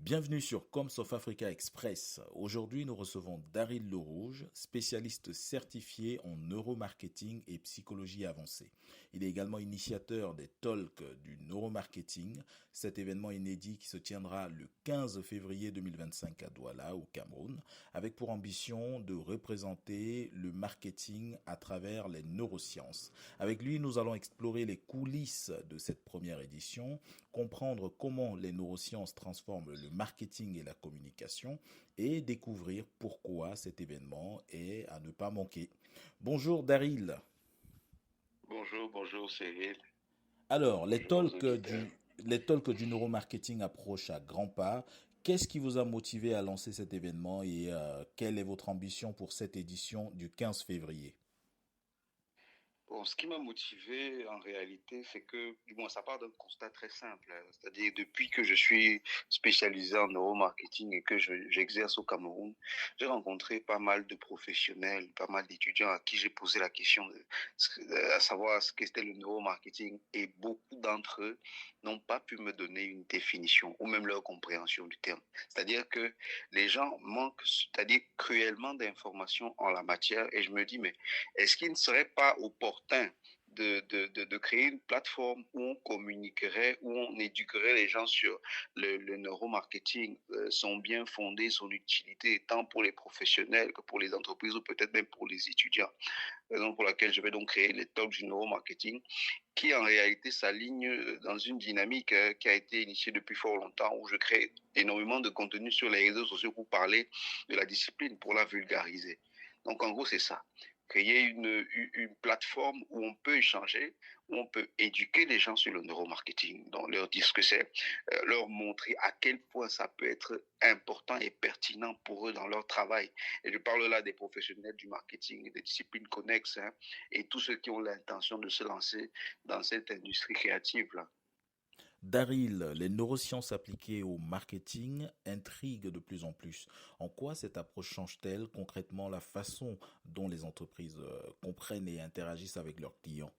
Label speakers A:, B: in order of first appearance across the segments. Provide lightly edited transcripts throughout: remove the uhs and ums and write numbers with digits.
A: Bienvenue sur Coms of Africa Express. Aujourd'hui, nous recevons Daryl Lerouge, spécialiste certifié en neuromarketing et psychologie avancée. Il est également initiateur des Talks du neuromarketing, cet événement inédit qui se tiendra le 15 février 2025 à Douala, au Cameroun, avec pour ambition de représenter le marketing à travers les neurosciences. Avec lui, nous allons explorer les coulisses de cette première édition, comprendre comment les neurosciences transforment le marketing et la communication et découvrir pourquoi cet événement est à ne pas manquer. Bonjour Daryl.
B: Bonjour Cyril.
A: Alors,
B: Bonjour aux auditeurs.
A: les talks du neuromarketing approchent à grands pas. Qu'est-ce qui vous a motivé à lancer cet événement et quelle est votre ambition pour cette édition du 15 février?
B: Bon, ce qui m'a motivé en réalité, c'est que ça part d'un constat très simple, hein. C'est-à-dire depuis que je suis spécialisé en neuromarketing et que j'exerce au Cameroun, j'ai rencontré pas mal de professionnels, pas mal d'étudiants à qui j'ai posé la question à savoir ce qu'était le neuromarketing, et beaucoup d'entre eux n'ont pas pu me donner une définition ou même leur compréhension du terme. C'est-à-dire que les gens manquent, c'est-à-dire cruellement d'informations en la matière, et je me dis, mais est-ce qu'il ne serait pas opportun de créer une plateforme où on communiquerait, où on éduquerait les gens sur le neuromarketing, son bien fondé, son utilité, tant pour les professionnels que pour les entreprises ou peut-être même pour les étudiants. Raison pour laquelle je vais donc créer les talks du neuromarketing qui en réalité s'aligne dans une dynamique qui a été initiée depuis fort longtemps, où je crée énormément de contenu sur les réseaux sociaux pour parler de la discipline, pour la vulgariser. Donc en gros, c'est ça. Créer une plateforme où on peut échanger, où on peut éduquer les gens sur le neuromarketing, donc leur dire ce que c'est, leur montrer à quel point ça peut être important et pertinent pour eux dans leur travail. Et je parle là des professionnels du marketing, des disciplines connexes, hein, et tous ceux qui ont l'intention de se lancer dans cette industrie créative-là.
A: Daryl, les neurosciences appliquées au marketing intriguent de plus en plus. En quoi cette approche change-t-elle concrètement la façon dont les entreprises comprennent et interagissent avec leurs clients?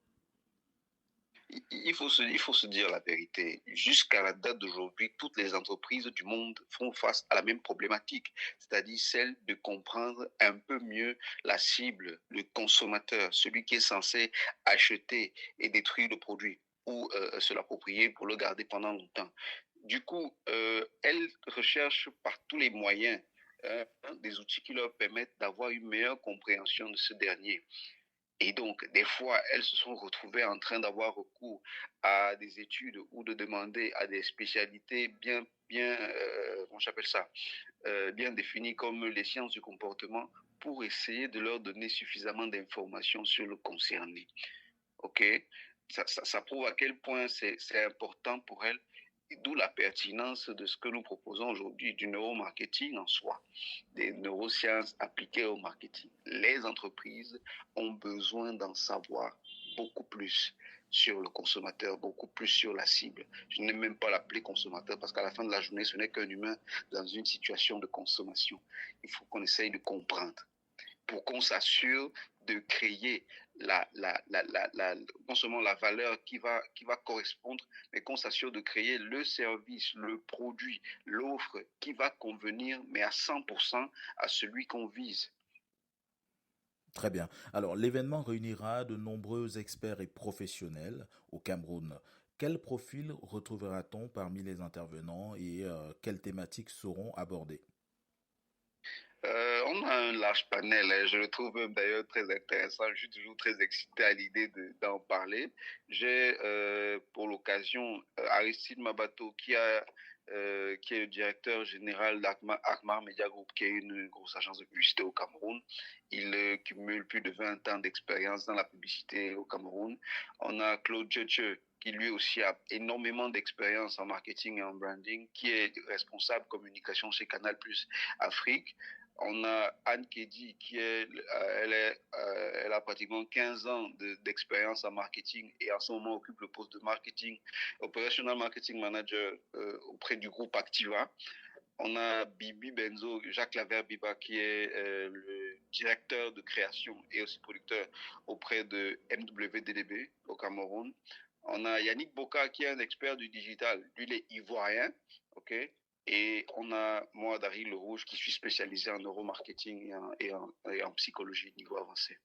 B: Il faut se dire la vérité. Jusqu'à la date d'aujourd'hui, toutes les entreprises du monde font face à la même problématique, c'est-à-dire celle de comprendre un peu mieux la cible, le consommateur, celui qui est censé acheter et détruire le produit ou se l'approprier pour le garder pendant longtemps. Du coup, elles recherchent par tous les moyens des outils qui leur permettent d'avoir une meilleure compréhension de ce dernier. Et donc, des fois, elles se sont retrouvées en train d'avoir recours à des études ou de demander à des spécialités comment j'appelle ça, bien définies comme les sciences du comportement pour essayer de leur donner suffisamment d'informations sur le concerné. OK? Ça prouve à quel point c'est important pour elles, d'où la pertinence de ce que nous proposons aujourd'hui du neuromarketing en soi, des neurosciences appliquées au marketing. Les entreprises ont besoin d'en savoir beaucoup plus sur le consommateur, beaucoup plus sur la cible. Je n'aime même pas l'appeler consommateur parce qu'à la fin de la journée, ce n'est qu'un humain dans une situation de consommation. Il faut qu'on essaye de comprendre pour qu'on s'assure de créer non seulement la valeur qui va correspondre, mais qu'on s'assure de créer le service, le produit, l'offre qui va convenir, mais à 100% à celui qu'on vise.
A: Très bien. Alors, l'événement réunira de nombreux experts et professionnels au Cameroun. Quel profil retrouvera-t-on parmi les intervenants et quelles thématiques seront abordées?
B: On a un large panel, hein. Je le trouve même d'ailleurs très intéressant. Je suis toujours très excité à l'idée d'en parler. J'ai pour l'occasion Aristide Mabato qui est le directeur général d'Akmar Media Group, qui est une grosse agence de publicité au Cameroun. Il cumule plus de 20 ans d'expérience dans la publicité au Cameroun. On a Claude Djeche, qui lui aussi a énormément d'expérience en marketing et en branding, qui est responsable communication chez Canal+ Afrique. On a Anne Kedi elle a pratiquement 15 ans d'expérience en marketing et en ce moment occupe le poste de marketing, operational marketing manager auprès du groupe Activa. On a Bibi Benzo, Jacques Laver-Biba, qui est le directeur de création et aussi producteur auprès de MWDDB au Cameroun. On a Yannick Boka, qui est un expert du digital. Lui, il est ivoirien, ok, Et on a, moi, Daryl Le Rouge, qui suis spécialisé en neuromarketing et en psychologie niveau avancé.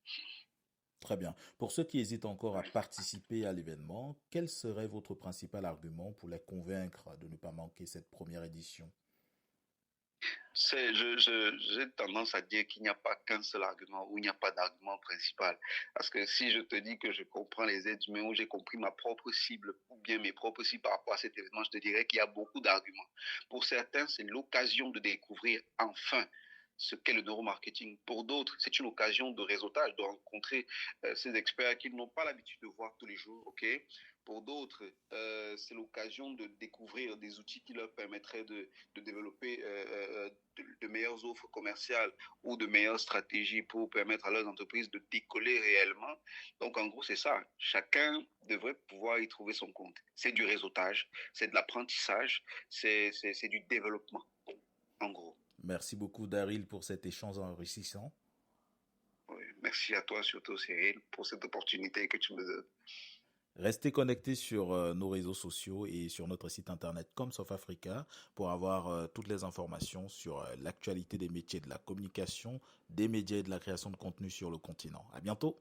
A: Très bien. Pour ceux qui hésitent encore à
B: Ouais.
A: participer à l'événement, quel serait votre principal argument pour les convaincre de ne pas manquer cette première édition?
B: J'ai tendance à dire qu'il n'y a pas qu'un seul argument ou il n'y a pas d'argument principal. Parce que si je te dis que je comprends les êtres humains ou j'ai compris ma propre cible ou bien mes propres cibles par rapport à cet événement, je te dirais qu'il y a beaucoup d'arguments. Pour certains, c'est l'occasion de découvrir enfin ce qu'est le neuromarketing. Pour d'autres, c'est une occasion de réseautage, de rencontrer ces experts qu'ils n'ont pas l'habitude de voir tous les jours. Ok. Pour d'autres, c'est l'occasion de découvrir des outils qui leur permettraient de développer de meilleures offres commerciales ou de meilleures stratégies pour permettre à leurs entreprises de décoller réellement. Donc, en gros, c'est ça. Chacun devrait pouvoir y trouver son compte. C'est du réseautage, c'est de l'apprentissage, c'est du développement, en gros.
A: Merci beaucoup, Daryl, pour cet échange enrichissant.
B: Oui. Merci à toi, surtout, Cyril, pour cette opportunité que tu me donnes.
A: Restez connectés sur nos réseaux sociaux et sur notre site internet comme South Africa pour avoir toutes les informations sur l'actualité des métiers de la communication, des médias et de la création de contenu sur le continent. À bientôt.